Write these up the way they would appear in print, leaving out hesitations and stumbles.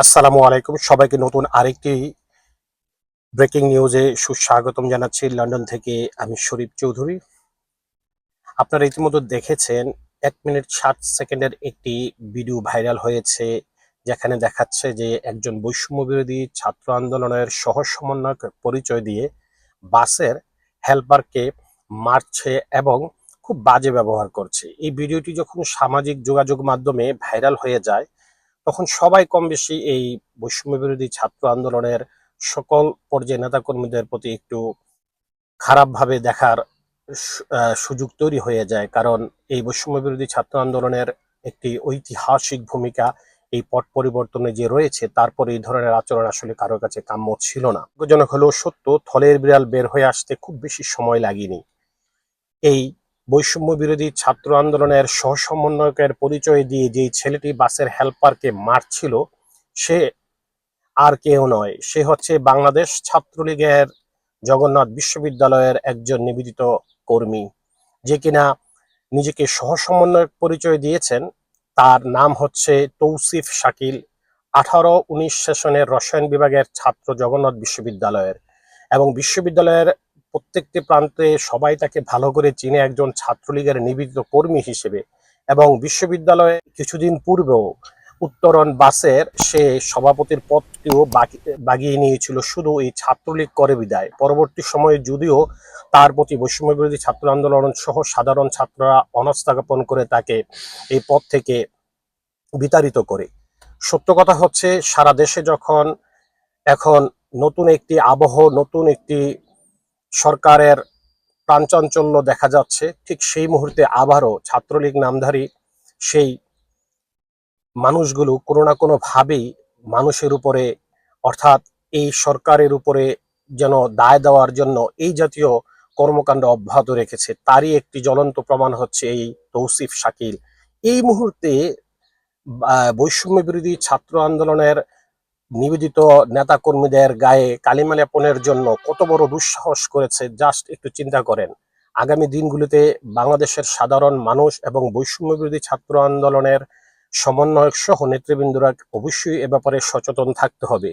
আসসালামু আলাইকুম, সবাইকে নতুন আরেকটি ব্রেকিং নিউজে সুস্বাগতম জানাচ্ছি। লন্ডন থেকে আমি শরীফ চৌধুরী। আপনারা ইতিমধ্যে দেখেছেন 1 মিনিট 60 সেকেন্ডের একটি ভিডিও ভাইরাল হয়েছে, যেখানে দেখাচ্ছে যে একজন বৈষম্য বিরোধী ছাত্র আন্দোলনের সহ সমন্বয়ক পরিচয় দিয়ে বাসের হেল্পারকে মারছে এবং খুব বাজে ব্যবহার করছে। এই ভিডিওটি যখন সামাজিক যোগাযোগ মাধ্যমে ভাইরাল হয়ে যায়, তখন সবাই কম বেশি এই বৈষম্য বিরোধী ছাত্র আন্দোলনের সকল পর্যায়ে নেতাকর্মীদের প্রতি একটু খারাপভাবে দেখার সুযোগ তৈরি হয়ে যায়। কারণ এই বৈষম্য বিরোধী ছাত্র আন্দোলনের একটি ঐতিহাসিক ভূমিকা এই পট পরিবর্তনে যে রয়েছে, তারপরে এই ধরনের আচরণ আসলে কারো কাছে কাম্য ছিল না। দুঃখজনক হলেও সত্য, থলের বিড়াল বের হয়ে আসতে খুব বেশি সময় লাগেনি। এই বৈষম্য বিরোধী ছাত্র আন্দোলনের সহ সমন্বয়কের পরিচয় দিয়ে যেই ছেলেটি বাসের হেল্পারকে মারছিল, সে আর কেউ নয়, সে হচ্ছে বাংলাদেশ ছাত্রলীগের জগন্নাথ বিশ্ববিদ্যালয়ের একজন নিবেদিত কর্মী, যে কিনা নিজেকে সহ সমন্বয়ক পরিচয় দিয়েছেন। তার নাম হচ্ছে তৌসিফ শাকিল। 18-19 সেশনের রসায়ন বিভাগের ছাত্র জগন্নাথ বিশ্ববিদ্যালয়ের, এবং বিশ্ববিদ্যালয়ের প্রত্যেকটি প্রান্তে সবাই তাকে ভালো করে চিনে একজন ছাত্রলীগের নিবেদিত কর্মী হিসেবে। এবং বিশ্ববিদ্যালয়ে কিছুদিন পূর্বেও উত্তরণ বাসের সে সভাপতির পদটিও বাগিয়ে নিয়েছিল শুধু এই ছাত্রলীগ করে বিদায়। পরবর্তী সময়ে যদিও তার প্রতি বৈষম্য বিরোধী ছাত্র আন্দোলন সহ সাধারণ ছাত্ররা অনাস্থা জ্ঞাপন করে তাকে এই পদ থেকে বিতাড়িত করে। সত্য কথা হচ্ছে, সারা দেশে যখন এখন নতুন একটি আবহ, নতুন একটি সরকারের প্রাণচাঞ্চল্য দেখা যাচ্ছে, ঠিক সেই মুহূর্তে আবারও ছাত্রলীগ নামধারী সেই মানুষগুলো কোনো না কোনো ভাবেই মানুষের উপরে, অর্থাৎ এই সরকারের উপরে যেন দায় দেওয়ার জন্য এই জাতীয় কর্মকাণ্ড অব্যাহত রেখেছে। তারই একটি জ্বলন্ত প্রমাণ হচ্ছে এই তৌসিফ শাকিল। এই মুহূর্তে বৈষম্য বিরোধী ছাত্র আন্দোলনের নিবেদিত নেতা কর্মীদের গায়ে কালিমা লেপনের জন্য কত বড় দুঃসাহস করেছে, জাস্ট একটু চিন্তা করেন। আগামী দিনগুলিতে বাংলাদেশের সাধারণ মানুষ এবং বৈষম্য বিরোধী ছাত্র আন্দোলনের সমন্বয়ক সহ নেতৃবৃন্দরা অবশ্যই এ ব্যাপারে সচেতন থাকতে হবে।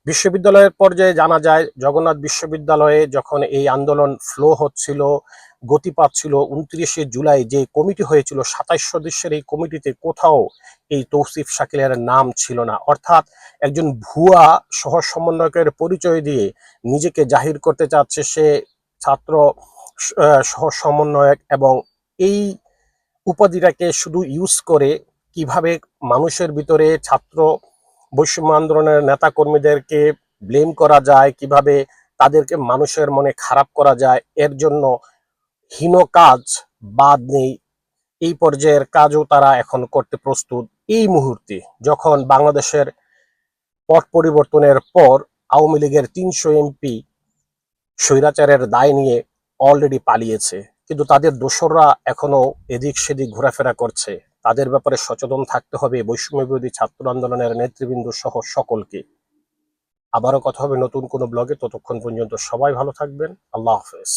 বিশ্ববিদ্যালয়ের পর্যায়ে জানা যায়, জগন্নাথ বিশ্ববিদ্যালয়ে যখন এই আন্দোলন ফ্লো হচ্ছিল, গতি পাচ্ছিল, 29শে জুলাই যে কমিটি হয়েছিল 27 সদস্যের এই কমিটিতে কোথাও এই তৌসিফ শাকিলের নাম ছিল না। অর্থাৎ একজন ভুয়া সহ সমন্বয়কের পরিচয় দিয়ে নিজেকে জাহির করতে চাচ্ছে সে ছাত্র সহ সমন্বয়ক, এবং এই উপাধিটাকে শুধু ইউজ করে কিভাবে মানুষের ভিতরে ছাত্র বৈষম্য আন্দোলনের নেতা কর্মীদেরকে ব্লেম করা যায়, কিভাবে তাদেরকে মানুষের মনে খারাপ করা যায়, এর জন্য হীন কাজ বাদ নেই। এই পর্যায়ের কাজও তারা এখন করতে প্রস্তুত। এই মুহূর্তে যখন বাংলাদেশের পট পরিবর্তনের পর আওয়ামী লীগের 300 এমপি স্বৈরাচারের দায় নিয়ে অলরেডি পালিয়েছে, কিন্তু তাদের দোসররা এখনো এদিক সেদিক ঘোরাফেরা করছে। তাদের ব্যাপারে সচেতন থাকতে হবে বৈষম্য বিরোধী ছাত্র আন্দোলনের নেতৃবৃন্দ সহ সকলকে। আবারও কথা হবে নতুন কোনো ব্লগে। ততক্ষণ পর্যন্ত সবাই ভালো থাকবেন। আল্লাহ হাফেজ।